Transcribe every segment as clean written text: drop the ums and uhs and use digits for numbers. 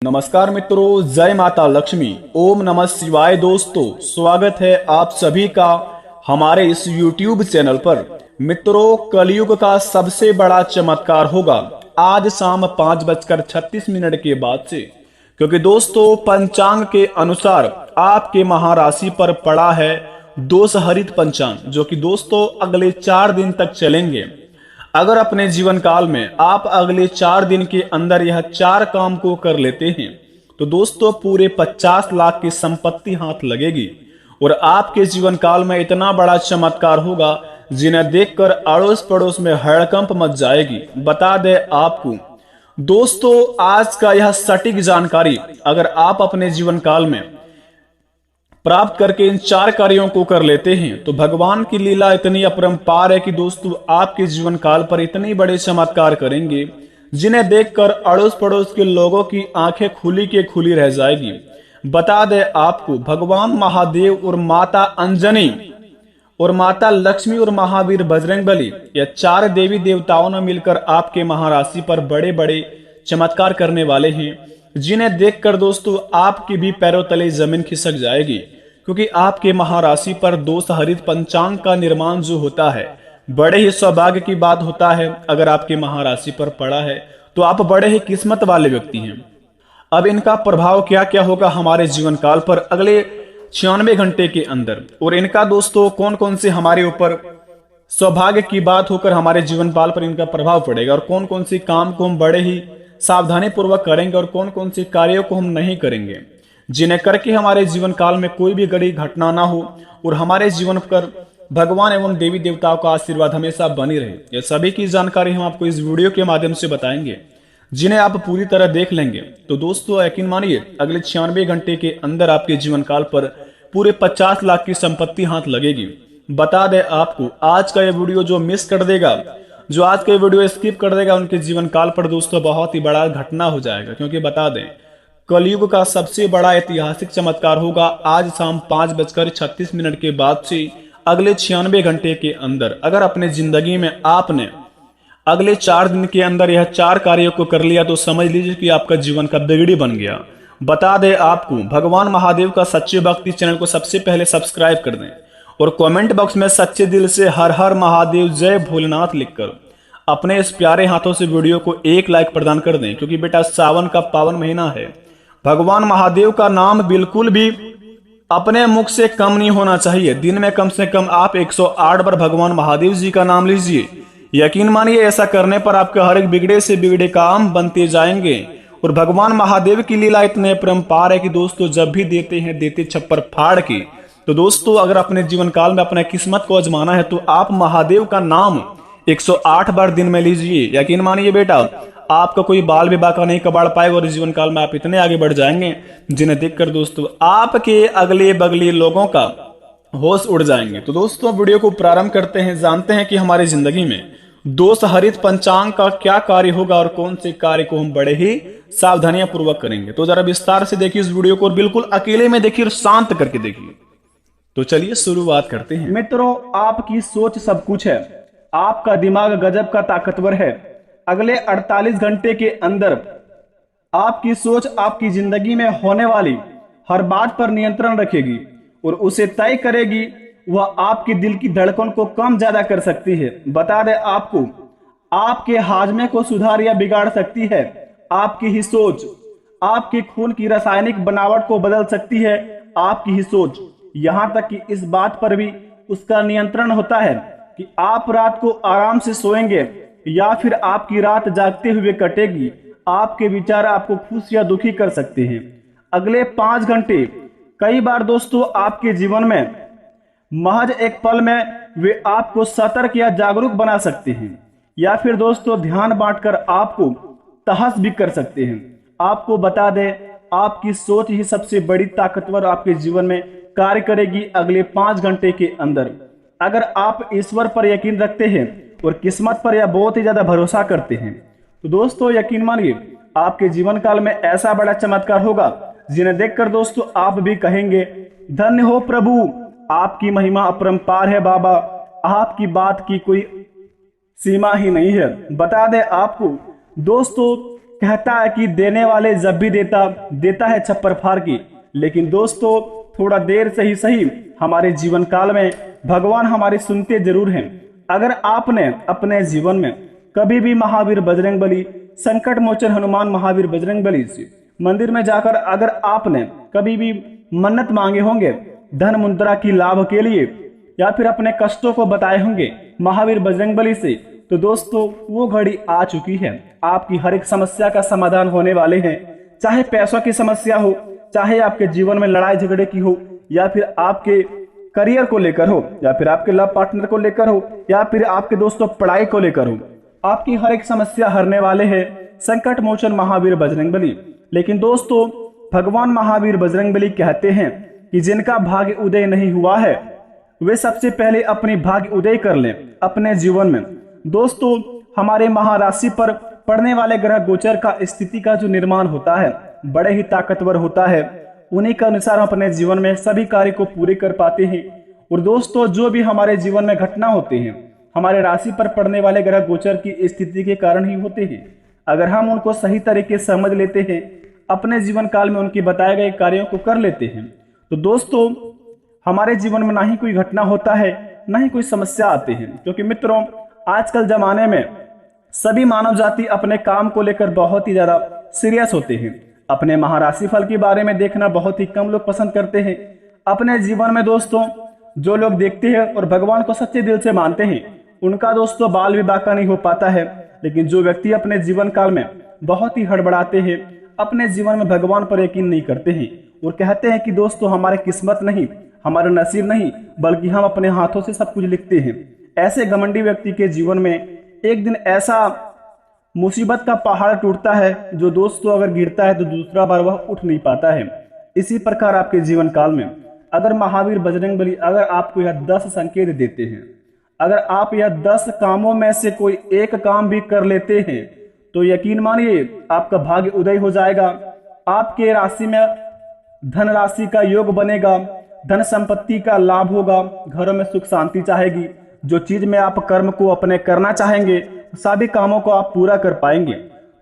नमस्कार मित्रों, जय माता लक्ष्मी, ओम नमः शिवाय। दोस्तों, स्वागत है आप सभी का हमारे इस YouTube चैनल पर। मित्रों, कलयुग का सबसे बड़ा चमत्कार होगा आज शाम 5:36 के बाद से, क्योंकि दोस्तों पंचांग के अनुसार आपके महाराशि पर पड़ा है दोष हरित पंचांग, जो कि दोस्तों अगले 4 दिन तक चलेंगे। अगर अपने जीवन काल में आप अगले 4 दिन के अंदर यह 4 काम को कर लेते हैं तो दोस्तों पूरे 50 लाख की संपत्ति हाथ लगेगी और आपके जीवन काल में इतना बड़ा चमत्कार होगा जिन्हें देखकर अड़ोस पड़ोस में हड़कंप मच जाएगी। बता दें आपको दोस्तों, आज का यह सटीक जानकारी अगर आप अपने जीवन काल में प्राप्त करके इन 4 कार्यों को कर लेते हैं तो भगवान की लीला इतनी अपरंपार है कि दोस्तों आपके जीवन काल पर इतने बड़े चमत्कार करेंगे जिन्हें देखकर अड़ोस पड़ोस के लोगों की आंखें खुली के खुली रह जाएगी। बता दें आपको, भगवान महादेव और माता अंजनी और माता लक्ष्मी और महावीर बजरंगबली, यह 4 देवी देवताओं ने मिलकर आपके महाराशि पर बड़े बड़े चमत्कार करने वाले हैं, जिन्हें देखकर दोस्तों आपकी भी पैरों तले जमीन खिसक जाएगी। क्योंकि आपके महाराशि पर दोष हरित पंचांग का निर्माण जो होता है, बड़े ही सौभाग्य की बात होता है। अगर आपके महाराशि पर पड़ा है तो आप बड़े ही किस्मत वाले व्यक्ति हैं। अब इनका प्रभाव क्या क्या होगा हमारे जीवन काल पर अगले 96 घंटे के अंदर, और इनका दोस्तों कौन कौन से हमारे ऊपर सौभाग्य की बात होकर हमारे जीवन काल पर इनका प्रभाव पड़ेगा, और कौन कौन से काम को हम बड़े ही सावधानी पूर्वक करेंगे और कौन कौन से कार्यों को हम नहीं करेंगे, जिन्हें करके हमारे जीवन काल में कोई भी बड़ी घटना ना हो और हमारे जीवन पर भगवान एवं देवी देवताओं का आशीर्वाद हमेशा बनी रहे। ये सभी की जानकारी हम आपको इस वीडियो के माध्यम से बताएंगे, जिन्हें आप पूरी तरह देख लेंगे तो दोस्तों यकीन मानिए अगले 96 घंटे के अंदर आपके जीवन काल पर पूरे 50 लाख की संपत्ति हाथ लगेगी। बता दें आपको, आज का यह वीडियो जो मिस कर देगा, जो आज का वीडियो स्किप कर देगा, उनके जीवन काल पर दोस्तों बहुत ही बड़ा घटना हो जाएगा। क्योंकि बता दें कलयुग का सबसे बड़ा ऐतिहासिक चमत्कार होगा आज शाम 5:36 के बाद से अगले 96 घंटे के अंदर। अगर अपने जिंदगी में आपने अगले 4 दिन के अंदर यह 4 कार्यों को कर लिया तो समझ लीजिए कि आपका जीवन का बिगड़ी बन गया। बता दें आपको, भगवान महादेव का सच्चे भक्ति चैनल को सबसे पहले सब्सक्राइब कर दें और कमेंट बॉक्स में सच्चे दिल से हर हर महादेव जय भोलेनाथ लिखकर अपने इस प्यारे हाथों से वीडियो को 1 लाइक प्रदान कर दें। क्योंकि बेटा सावन का पावन महीना है, भगवान महादेव का नाम बिल्कुल भी अपने मुख से कम नहीं होना चाहिए। दिन में कम से कम आप 108 बार भगवान महादेव जी का नाम लीजिए। यकीन मानिए ऐसा करने पर आपके हर एक बिगड़े से बिगड़े काम बनते जाएंगे। और भगवान महादेव की लीला इतने परंपार है कि दोस्तों जब भी देते हैं देते छप्पर फाड़ के। तो दोस्तों अगर अपने जीवन काल में अपने किस्मत को आजमाना है तो आप महादेव का नाम 108 बार दिन में लीजिए। यकीन मानिए बेटा आपका कोई बाल भी बाका नहीं कबाड़ पाएगा और जीवन काल में आप इतने आगे बढ़ जाएंगे जिन्हें देखकर दोस्तों आपके अगले बगले लोगों का होश उड़ जाएंगे। तो दोस्तों वीडियो को प्रारंभ करते हैं, जानते हैं कि हमारी जिंदगी में दोष हरित पंचांग का क्या कार्य होगा और कौन से कार्य को हम बड़े ही सावधानियां पूर्वक करेंगे। तो जरा विस्तार से देखिए इस वीडियो को और बिल्कुल अकेले में देखिए और शांत करके देखिए। तो चलिए शुरुआत करते हैं। मित्रों, आपकी सोच सब कुछ है, आपका दिमाग गजब का ताकतवर है। अगले 48 घंटे के अंदर आपकी सोच आपकी जिंदगी में होने वाली हर बात पर नियंत्रण रखेगी और उसे तय करेगी। वह आपके दिल की धड़कन को कम ज्यादा कर सकती है। बता दें आपको, आपके हाजमे को सुधार या बिगाड़ सकती है। आपकी ही सोच आपके खून की रासायनिक बनावट को बदल सकती है। आपकी ही सोच, यहां तक कि इस बात पर भी उसका नियंत्रण होता है कि आप रात को आराम से सोएंगे या फिर आपकी रात जागते हुए कटेगी। आपके विचार आपको खुश या दुखी कर सकते हैं। अगले 5 घंटे कई बार दोस्तों आपके जीवन में महज एक पल में वे आपको सतर्क या जागरूक बना सकते हैं, या फिर दोस्तों ध्यान बांटकर आपको तहस भी कर सकते हैं। आपको बता दें, आपकी सोच ही सबसे बड़ी ताकतवर आपके जीवन में कार्य करेगी अगले 5 घंटे के अंदर। अगर आप ईश्वर पर यकीन रखते हैं और किस्मत पर या बहुत ही ज्यादा भरोसा करते हैं तो दोस्तों यकीन मानिए आपके जीवन काल में ऐसा बड़ा चमत्कार होगा जिन्हें देखकर दोस्तों आप भी कहेंगे, धन्य हो प्रभु, आपकी महिमा अपरंपार है बाबा, आपकी बात की कोई सीमा ही नहीं है। बता दें आपको दोस्तों, कहता है कि देने वाले जब भी देता देता है छप्पर फाड़ के। लेकिन दोस्तों थोड़ा देर से ही सही हमारे जीवन काल में भगवान हमारी सुनते जरूर हैं। अगर आपने अपने जीवन में कभी भी महावीर बजरंगबली, संकट मोचन हनुमान महावीर बजरंगबली से मंदिर में जाकर अगर आपने कभी भी मन्नत मांगे होंगे धन मुद्रा की लाभ के लिए, या फिर अपने कष्टों को बताए होंगे महावीर बजरंगबली से, तो दोस्तों वो घड़ी आ चुकी है। आपकी हर एक समस्या का समाधान होने वाले हैं। चाहे पैसों की समस्या हो, चाहे आपके जीवन में लड़ाई झगड़े की हो, या फिर आपके करियर को लेकर हो, या फिर आपके लव पार्टनर को लेकर हो, या फिर आपके दोस्तों पढ़ाई को लेकर हो, आपकी हर एक समस्या हरने वाले हैं संकट मोचन महावीर बजरंगबली। लेकिन दोस्तों भगवान महावीर बजरंगबली कहते हैं कि जिनका भाग्य उदय नहीं हुआ है वे सबसे पहले अपनी भाग्य उदय कर लें अपने जीवन में। दोस्तों हमारे महाराशि पर पड़ने वाले ग्रह गोचर का स्थिति का जो निर्माण होता है बड़े ही ताकतवर होता है। उन्हीं के अनुसार हम अपने जीवन में सभी कार्य को पूरे कर पाते हैं। और दोस्तों जो भी हमारे जीवन में घटना होते हैं हमारे राशि पर पड़ने वाले ग्रह गोचर की स्थिति के कारण ही होते हैं। अगर हम उनको सही तरीके से समझ लेते हैं, अपने जीवन काल में उनके बताए गए कार्यों को कर लेते हैं, तो दोस्तों हमारे जीवन में ना ही कोई घटना होता है ना ही कोई समस्या आती है। क्योंकि मित्रों आजकल जमाने में सभी मानव जाति अपने काम को लेकर बहुत ही ज्यादा सीरियस होते हैं। अपने महाराशि फल के बारे में देखना बहुत ही कम लोग पसंद करते हैं। अपने जीवन में दोस्तों जो लोग देखते हैं और भगवान को सच्चे दिल से मानते हैं उनका दोस्तों बाल विवाह का नहीं हो पाता है। लेकिन जो व्यक्ति अपने जीवन काल में बहुत ही हड़बड़ाते हैं, अपने जीवन में भगवान पर यकीन नहीं करते हैं और कहते हैं कि दोस्तों हमारे किस्मत नहीं, हमारा नसीब नहीं, बल्कि हम अपने हाथों से सब कुछ लिखते हैं, ऐसे घमंडी व्यक्ति के जीवन में एक दिन ऐसा मुसीबत का पहाड़ टूटता है जो दोस्तों अगर गिरता है तो दूसरा बार वह उठ नहीं पाता है। इसी प्रकार आपके जीवन काल में अगर महावीर बजरंगबली अगर आपको यह 10 संकेत देते हैं, अगर आप यह 10 कामों में से कोई एक काम भी कर लेते हैं तो यकीन मानिए आपका भाग्य उदय हो जाएगा। आपके राशि में धन राशि का योग बनेगा, धन संपत्ति का लाभ होगा, घरों में सुख शांति चाहेगी। जो चीज में आप कर्म को अपने करना चाहेंगे सभी कामों को आप पूरा कर पाएंगे।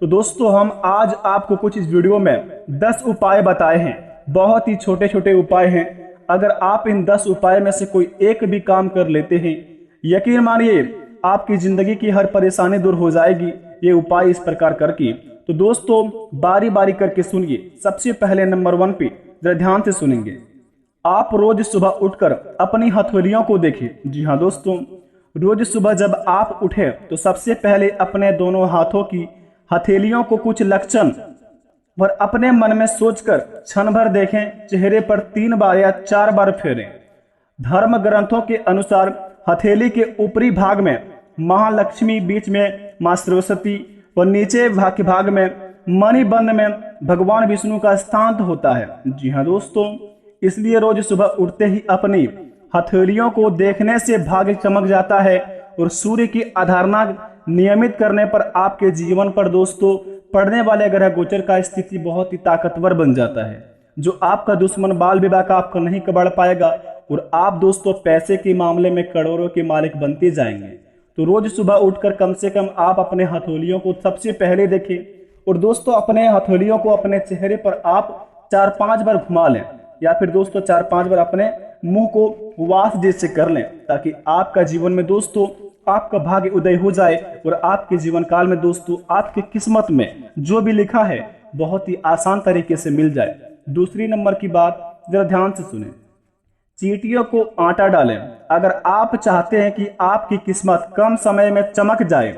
तो दोस्तों हम आज आपको कुछ इस वीडियो में 10 उपाय बताए हैं, बहुत ही छोटे छोटे उपाय हैं। अगर आप इन 10 उपाय में से कोई एक भी काम कर लेते हैं, यकीन मानिए आपकी जिंदगी की हर परेशानी दूर हो जाएगी ये उपाय इस प्रकार करके। तो दोस्तों बारी बारी करके सुनिए। सबसे पहले नंबर 1 पे जरा ध्यान से सुनेंगे। आप रोज सुबह उठकर अपनी हथेलियों को देखें। जी हाँ दोस्तों, रोज सुबह जब आप उठे तो सबसे पहले अपने दोनों हाथों की हथेलियों को कुछ लक्षण और अपने मन में सोचकर क्षण भर देखें, चेहरे पर 3 बार या 4 बार फेरें। धर्म ग्रंथों के अनुसार हथेली के ऊपरी भाग में महालक्ष्मी, बीच में मां सरस्वती और नीचे भाग में मणिबंध में भगवान विष्णु का स्थान होता है। जी हाँ दोस्तों, इसलिए रोज सुबह उठते ही अपनी हथेलियों को देखने से भाग्य चमक जाता है और सूर्य की आराधना नियमित करने पर आपके जीवन पर दोस्तों पड़ने वाले ग्रह गोचर का स्थिति बहुत ही ताकतवर बन जाता है। जो आपका दुश्मन बाल विवाह का आपको नहीं कबाड़ पाएगा और आप दोस्तों पैसे के मामले में करोड़ों के मालिक बनते जाएंगे। तो रोज सुबह उठकर कम से कम आप अपने हथेलियों को सबसे पहले देखें और दोस्तों अपने हथेलियों को अपने चेहरे पर आप 4-5 बार घुमा लें, या फिर दोस्तों 4-5 बार अपने मुंह को वास जैसे कर लें, ताकि आपका जीवन में दोस्तों आपका भाग्य उदय हो जाए और आपके जीवन काल में दोस्तों आपकी किस्मत में जो भी लिखा है बहुत ही आसान तरीके से मिल जाए। दूसरी नंबर की बात जरा ध्यान से सुने। चींटियों को आटा डालें। अगर आप चाहते हैं कि आपकी किस्मत कम समय में चमक जाए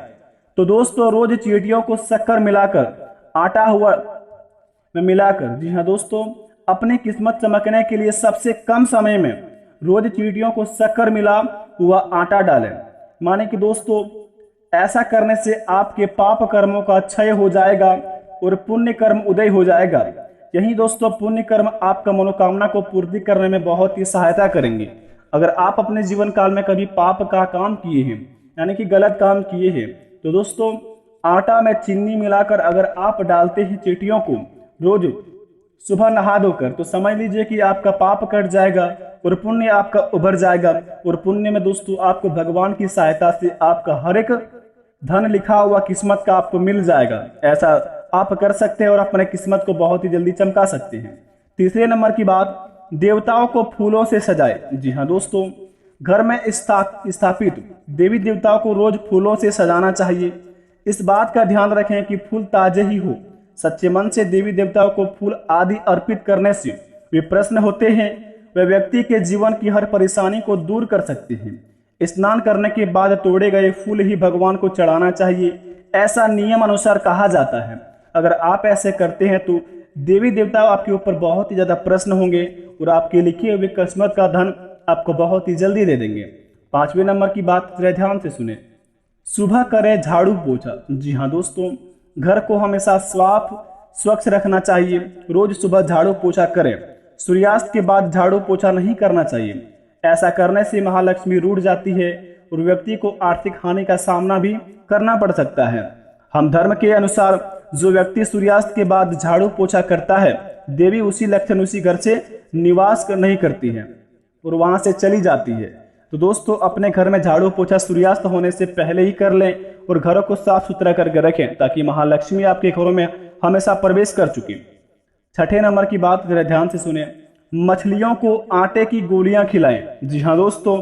तो दोस्तों रोज चींटियों को शक्कर मिलाकर, आटा हुआ में मिलाकर, जी हाँ दोस्तों, अपनी किस्मत चमकने के लिए सबसे कम समय में रोज चींटियों को शक्कर मिला हुआ आटा डालें। माने कि दोस्तों ऐसा करने से आपके पाप कर्मों का क्षय हो जाएगा और पुण्य कर्म उदय हो जाएगा। यही दोस्तों पुण्य कर्म आपका मनोकामना को पूर्ति करने में बहुत ही सहायता करेंगे। अगर आप अपने जीवन काल में कभी पाप का काम किए हैं, यानी कि गलत काम किए हैं, तो दोस्तों आटा में चीनी मिलाकर अगर आप डालते हैं चींटियों को रोज सुबह नहा धोकर, तो समझ लीजिए कि आपका पाप कट जाएगा और पुण्य आपका उभर जाएगा। और पुण्य में दोस्तों आपको भगवान की सहायता से आपका हर एक धन लिखा हुआ किस्मत का आपको मिल जाएगा। ऐसा आप कर सकते हैं और अपने किस्मत को बहुत ही जल्दी चमका सकते हैं। तीसरे नंबर की बात, देवताओं को फूलों से सजाए। जी हाँ दोस्तों, घर में स्थापित देवी देवताओं को रोज फूलों से सजाना चाहिए। इस बात का ध्यान रखें कि फूल ताजे ही हो। सच्चे मन से देवी देवताओं को फूल आदि अर्पित करने से वे प्रसन्न होते हैं। वे व्यक्ति के जीवन की हर परेशानी को दूर कर सकते हैं। स्नान करने के बाद तोड़े गए फूल ही भगवान को चढ़ाना चाहिए, ऐसा नियम अनुसार कहा जाता है। अगर आप ऐसे करते हैं तो देवी देवता आपके ऊपर बहुत ही ज्यादा प्रसन्न होंगे और आपके लिखे हुए किस्मत का धन आपको बहुत ही जल्दी दे देंगे। पांचवें नंबर की बात जरा ध्यान से सुने, सुबह करें झाड़ू पोछा। जी हाँ दोस्तों, घर को हमेशा साफ स्वच्छ रखना चाहिए। रोज सुबह झाड़ू पोछा करें। सूर्यास्त के बाद झाड़ू पोछा नहीं करना चाहिए। ऐसा करने से महालक्ष्मी रूठ जाती है और व्यक्ति को आर्थिक हानि का सामना भी करना पड़ सकता है। हम धर्म के अनुसार जो व्यक्ति सूर्यास्त के बाद झाड़ू पोछा करता है, देवी उसी लक्षण उसी घर से निवास नहीं करती है और वहां से चली जाती है। तो दोस्तों, अपने घर में झाड़ू पोछा सूर्यास्त होने से पहले ही कर लें और घरों को साफ सुथरा करके रखें ताकि महालक्ष्मी आपके घरों में हमेशा प्रवेश कर चुकी। छठे नंबर की बात जरा ध्यान से सुने, मछलियों को आटे की गोलियां खिलाएं। जी हाँ दोस्तों,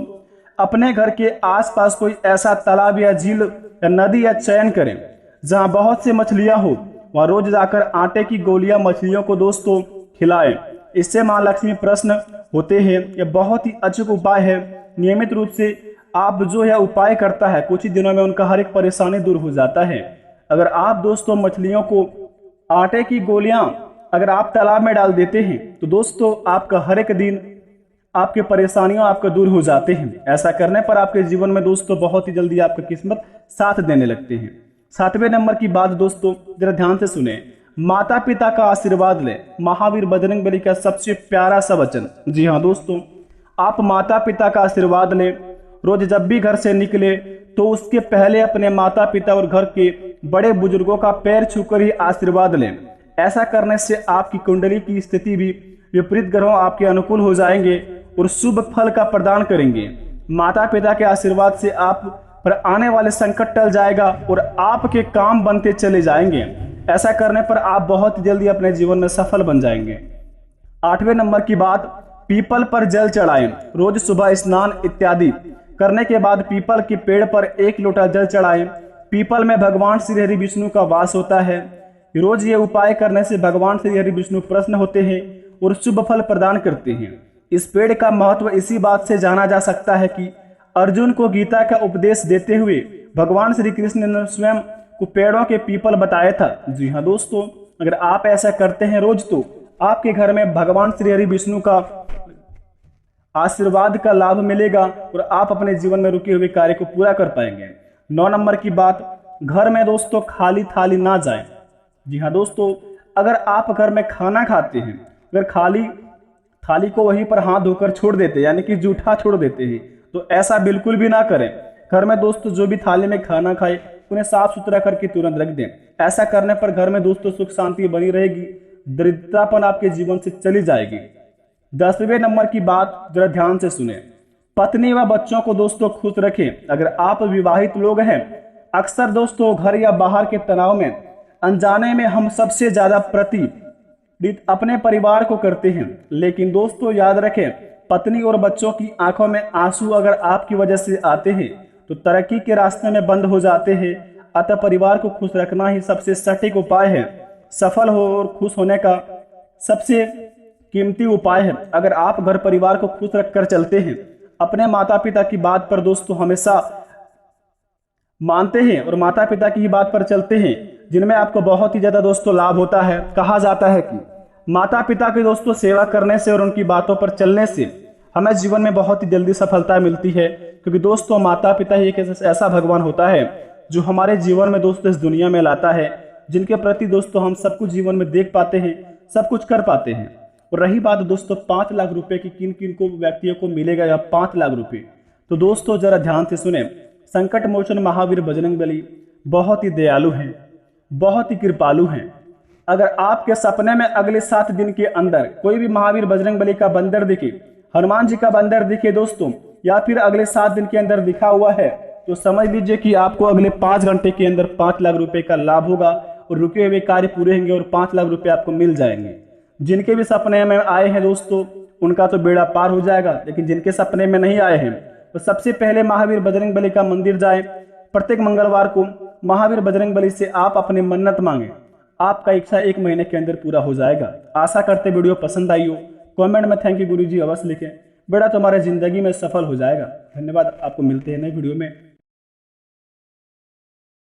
अपने घर के आसपास कोई ऐसा तालाब या झील या नदी या चयन करें जहां बहुत से मछलियां हो। वहां रोज जाकर आटे की गोलियां मछलियों को दोस्तों खिलाएं। इससे मां लक्ष्मी प्रसन्न होते हैं। यह बहुत ही अचूक उपाय है। नियमित रूप से आप जो यह उपाय करता है, कुछ ही दिनों में उनका हर एक परेशानी दूर हो जाता है। अगर आप दोस्तों मछलियों को आटे की गोलियां अगर आप तालाब में डाल देते हैं तो दोस्तों आपका हर एक दिन आपके परेशानियां आपको दूर हो जाते हैं। ऐसा करने पर आपके जीवन में दोस्तों बहुत ही जल्दी आपकी किस्मत साथ देने लगते हैं। सातवें नंबर की बात दोस्तों जरा ध्यान से सुने, माता पिता का आशीर्वाद लें। महावीर बजरंगबली का सबसे प्यारा सा वचन। जी हाँ दोस्तों, आप माता पिता का आशीर्वाद लें। रोज जब भी घर से निकले तो उसके पहले अपने माता पिता और घर के बड़े बुजुर्गों का पैर छूकर ही आशीर्वाद लें। ऐसा करने से आपकी कुंडली की स्थिति भी विपरीत ग्रहों आपके अनुकूल हो जाएंगे और शुभ फल का प्रदान करेंगे। माता पिता के आशीर्वाद से आप पर आने वाले संकट टल जाएगा और आपके काम बनते चले जाएंगे। ऐसा करने पर आप बहुत जल्दी अपने जीवन में सफल बन जाएंगे। आठवें नंबर की बात, पीपल पर जल चढ़ाएं। रोज सुबह स्नान इत्यादि करने के बाद पीपल के पेड़ पर 1 लोटा जल चढ़ाएं। पीपल में भगवान श्री हरि विष्णु का वास होता है। रोज ये उपाय करने से भगवान श्री हरि विष्णु प्रसन्न होते हैं और शुभ फल प्रदान करते हैं। इस पेड़ का महत्व इसी बात से जाना जा सकता है कि अर्जुन को गीता का उपदेश देते हुए भगवान श्री कृष्ण ने स्वयं को पेड़ों के पीपल बताया था। जी हाँ दोस्तों, अगर आप ऐसा करते हैं रोज तो आपके घर में भगवान श्री हरि विष्णु का आशीर्वाद का लाभ मिलेगा और आप अपने जीवन में रुके हुए कार्य को पूरा कर पाएंगे। 9 नंबर की बात, घर में दोस्तों खाली थाली ना जाए। जी हाँ दोस्तों, अगर आप घर में खाना खाते हैं, अगर खाली थाली को वहीं पर हाथ धोकर छोड़ देते हैं, यानी कि जूठा छोड़ देते हैं, तो ऐसा बिल्कुल भी ना करें। घर में दोस्तों जो भी थाली में खाना खाए उन्हें साफ सुथरा करके तुरंत रख दें। ऐसा करने पर घर में दोस्तों सुख शांति बनी रहेगी, दरिद्रतापन आपके जीवन से चली जाएगी। 10वें नंबर की बात जरा ध्यान से सुने, पत्नी व बच्चों को दोस्तों खुश रखें। अगर आप विवाहित लोग हैं, अक्सर दोस्तों घर या बाहर के तनाव में अनजाने में हम सबसे ज्यादा प्रतिदिन अपने परिवार को करते हैं। लेकिन दोस्तों याद रखें, पत्नी और बच्चों की आंखों में आंसू अगर आपकी वजह से आते हैं तो तरक्की के रास्ते में बंद हो जाते हैं। अतः परिवार को खुश रखना ही सबसे सटीक उपाय है। सफल हो और खुश होने का सबसे कीमती उपाय है। अगर आप घर परिवार को खुश रखकर चलते हैं, अपने माता पिता की बात पर दोस्तों हमेशा मानते हैं और माता पिता की ही बात पर चलते हैं, जिनमें आपको बहुत ही ज्यादा दोस्तों लाभ होता है। कहा जाता है कि माता पिता की दोस्तों सेवा करने से और उनकी बातों पर चलने से हमें जीवन में बहुत ही जल्दी सफलता मिलती है, क्योंकि दोस्तों माता पिता ही एक ऐसा भगवान होता है जो हमारे जीवन में दोस्तों इस दुनिया में लाता है, जिनके प्रति दोस्तों हम सब कुछ जीवन में देख पाते हैं, सब कुछ कर पाते हैं। और रही बात दोस्तों 5 लाख रुपए की, किन किन को व्यक्तियों को मिलेगा या 5 लाख रुपए, तो दोस्तों जरा ध्यान से सुने। संकट मोचन महावीर बजरंगबली बहुत ही दयालु हैं, बहुत ही कृपालु हैं। अगर आपके सपने में अगले 7 दिन के अंदर कोई भी महावीर बजरंगबली का बंदर दिखे, हनुमान जी का बंदर दिखे दोस्तों, या फिर अगले 7 दिन के अंदर दिखा हुआ है, तो समझ लीजिए कि आपको अगले 5 घंटे के अंदर 5 लाख रुपए का लाभ होगा और रुके हुए कार्य पूरे होंगे और 5 लाख रुपए आपको मिल जाएंगे। जिनके भी सपने में आए हैं दोस्तों, उनका तो बेड़ा पार हो जाएगा, लेकिन जिनके सपने में नहीं आए हैं तो सबसे पहले महावीर बजरंग बली का मंदिर जाएं। प्रत्येक मंगलवार को महावीर बजरंग बली से आप अपनी मन्नत मांगे, आपका इच्छा 1 महीने के अंदर पूरा हो जाएगा। आशा करते वीडियो पसंद आई हो। कमेंट में थैंक यू गुरुजी अवश्य लिखें, बेड़ा तुम्हारे जिंदगी में सफल हो जाएगा। धन्यवाद, आपको मिलते हैं नए वीडियो में।